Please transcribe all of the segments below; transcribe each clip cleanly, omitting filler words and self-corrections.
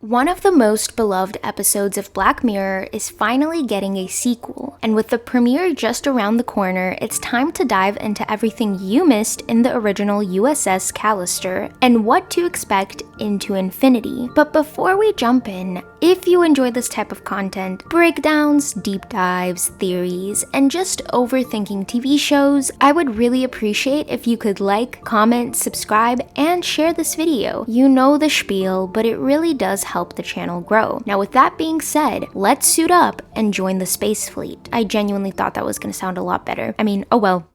One of the most beloved episodes of Black Mirror is finally getting a sequel, and with the premiere just around the corner, it's time to dive into everything you missed in the original USS Callister and what to expect into infinity. But before we jump in, if you enjoy this type of content, breakdowns, deep dives, theories, and just overthinking TV shows, I would really appreciate if you could like, comment, subscribe, and share this video. You know the spiel, but it really does help the channel grow. Now with that being said, let's suit up and join the space fleet. I genuinely thought that was gonna sound a lot better. I mean, oh well.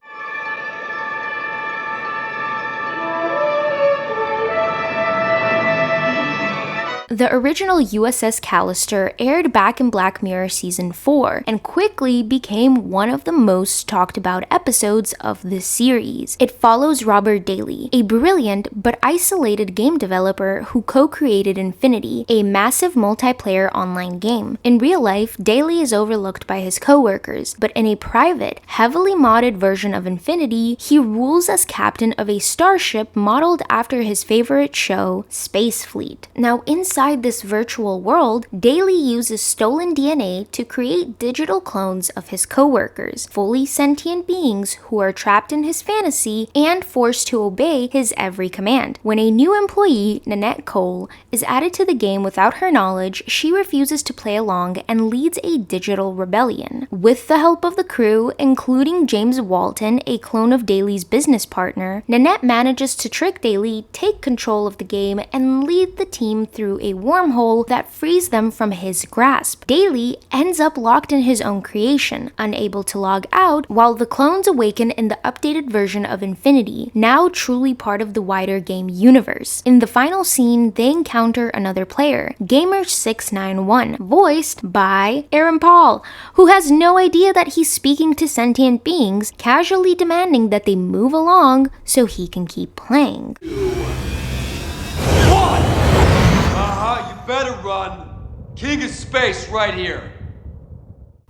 The original USS Callister aired back in Black Mirror Season 4 and quickly became one of the most talked about episodes of this series. It follows Robert Daly, a brilliant but isolated game developer who co-created Infinity, a massive multiplayer online game. In real life, Daly is overlooked by his co-workers, but in a private, heavily modded version of Infinity, he rules as captain of a starship modeled after his favorite show, Space Fleet. Now inside this virtual world, Daly uses stolen DNA to create digital clones of his co-workers, fully sentient beings who are trapped in his fantasy and forced to obey his every command. When a new employee, Nanette Cole, is added to the game without her knowledge, she refuses to play along and leads a digital rebellion. With the help of the crew, including James Walton, a clone of Daly's business partner, Nanette manages to trick Daly, take control of the game, and lead the team through a wormhole that frees them from his grasp. Daly ends up locked in his own creation, unable to log out, while the clones awaken in the updated version of Infinity, now truly part of the wider game universe. In the final scene, they encounter another player, Gamer691, voiced by Aaron Paul, who has no idea that he's speaking to sentient beings, casually demanding that they move along so he can keep playing. You better run. King of Space right here.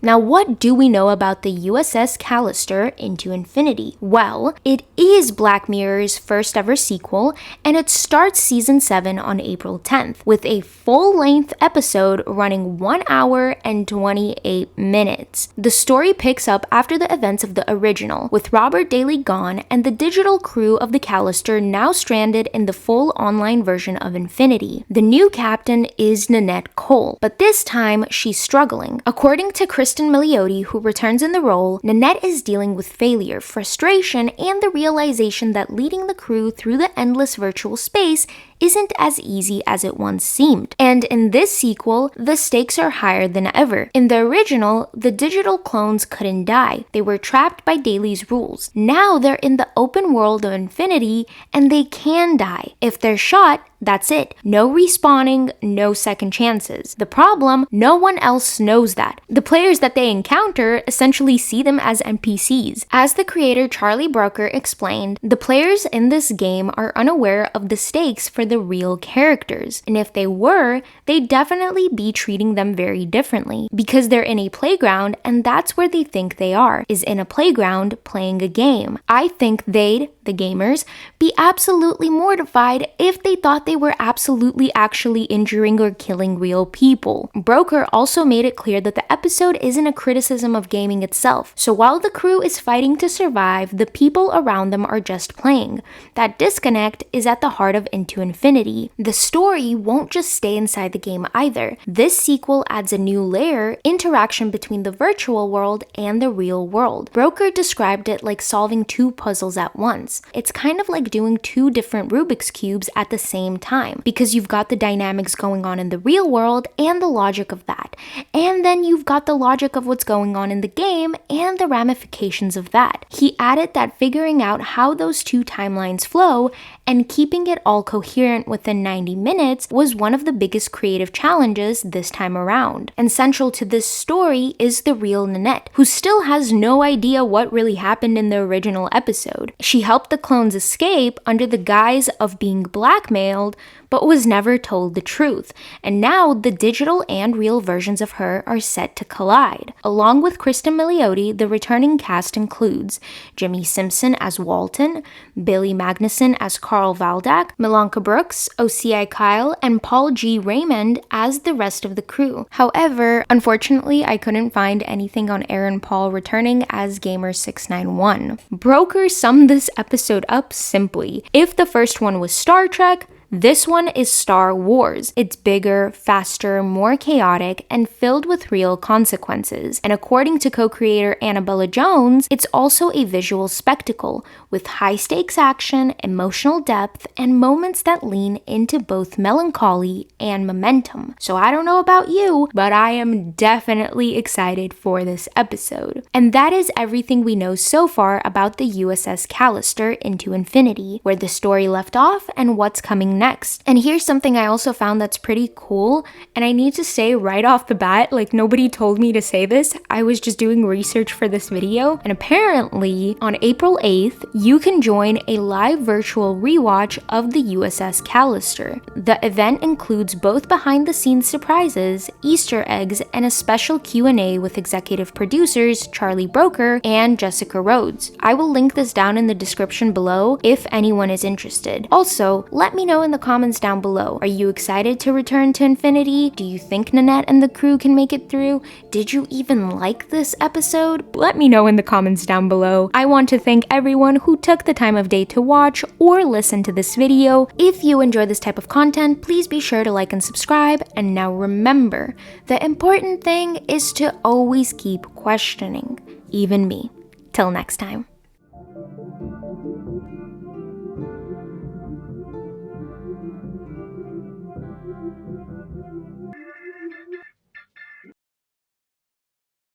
Now, what do we know about the USS Callister into Infinity? Well, it is Black Mirror's first ever sequel, and it starts Season 7 on April 10th, with a full-length episode running 1 hour and 28 minutes. The story picks up after the events of the original, with Robert Daly gone and the digital crew of the Callister now stranded in the full online version of Infinity. The new captain is Nanette Cole, but this time she's struggling. According to Cristin, Milioti, who returns in the role, Nanette is dealing with failure, frustration, and the realization that leading the crew through the endless virtual space isn't as easy as it once seemed. And in this sequel, the stakes are higher than ever. In the original, the digital clones couldn't die. They were trapped by Daly's rules. Now they're in the open world of Infinity, and they can die. If they're shot, that's it. No respawning, no second chances. The problem, no one else knows that. The players that they encounter essentially see them as NPCs. As the creator Charlie Brooker explained, the players in this game are unaware of the stakes for the real characters, and if they were, they'd definitely be treating them very differently, because they're in a playground and that's where they think they are, is in a playground playing a game. I think they'd, the gamers, be absolutely mortified if they thought they were absolutely actually injuring or killing real people. Brooker also made it clear that the episode isn't a criticism of gaming itself, so while the crew is fighting to survive, the people around them are just playing. That disconnect is at the heart of Into Infinity. The story won't just stay inside the game either. This sequel adds a new layer, interaction between the virtual world and the real world. Brooker described it like solving two puzzles at once. It's kind of like doing two different Rubik's Cubes at the same time, because you've got the dynamics going on in the real world and the logic of that. And then you've got the logic of what's going on in the game and the ramifications of that. He added that figuring out how those two timelines flow and keeping it all coherent within 90 minutes was one of the biggest creative challenges this time around. And central to this story is the real Nanette, who still has no idea what really happened in the original episode. She helped helped the clones escape under the guise of being blackmailed, but was never told the truth, and now the digital and real versions of her are set to collide. Along with Cristin Milioti, the returning cast includes Jimmy Simpson as Walton, Billy Magnuson as Carl Valdak, Milanka Brooks, OCI Kyle, and Paul G. Raymond as the rest of the crew. However, unfortunately, I couldn't find anything on Aaron Paul returning as Gamer691. Brooker summed this episode up simply. If the first one was Star Trek, this one is Star Wars. It's bigger, faster, more chaotic, and filled with real consequences. And according to co-creator Annabella Jones, it's also a visual spectacle with high-stakes action, emotional depth, and moments that lean into both melancholy and momentum. So I don't know about you, but I am definitely excited for this episode. And that is everything we know so far about the USS Callister Into Infinity, where the story left off and what's coming next. And here's something I also found that's pretty cool, and I need to say right off the bat, like nobody told me to say this, I was just doing research for this video, and apparently on April 8th, you can join a live virtual rewatch of the USS Callister. The event includes both behind-the-scenes surprises, Easter eggs, and a special Q&A with executive producers Charlie Brooker and Jessica Rhodes. I will link this down in the description below if anyone is interested. Also, let me know in the comments down below. Are you excited to return to Infinity? Do you think Nanette and the crew can make it through? Did you even like this episode? Let me know in the comments down below. I want to thank everyone who took the time of day to watch or listen to this video. If you enjoy this type of content, please be sure to like and subscribe. And now remember, the important thing is to always keep questioning, even me. Till next time.